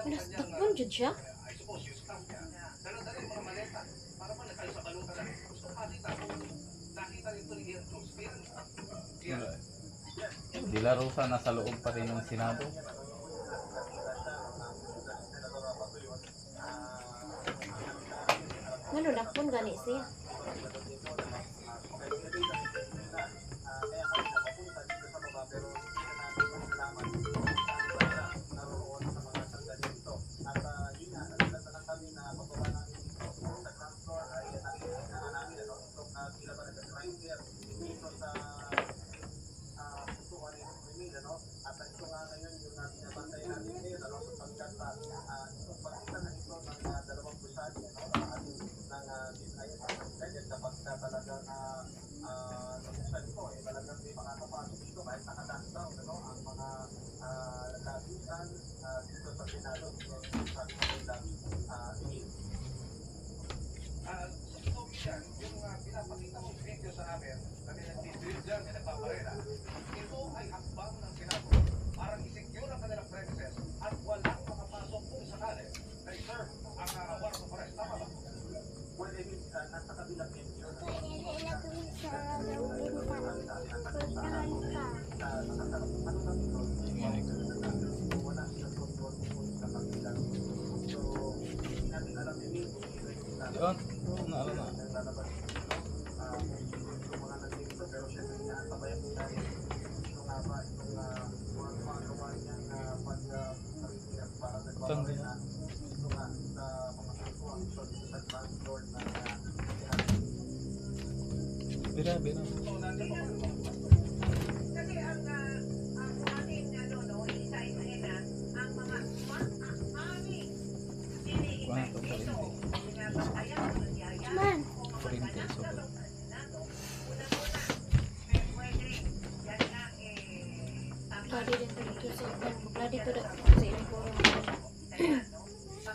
Nastakpan jud siya. De La Rosa nasa loob pa rin ng Senado. Manulakpon gani siya. Yun, ano na. Tanggi na. Bira. Kasi ang ating isa-isahin na ang mga maaming Kuha na ito, Man. Kurinti, sobrang. Ladi dito sa ilang puro.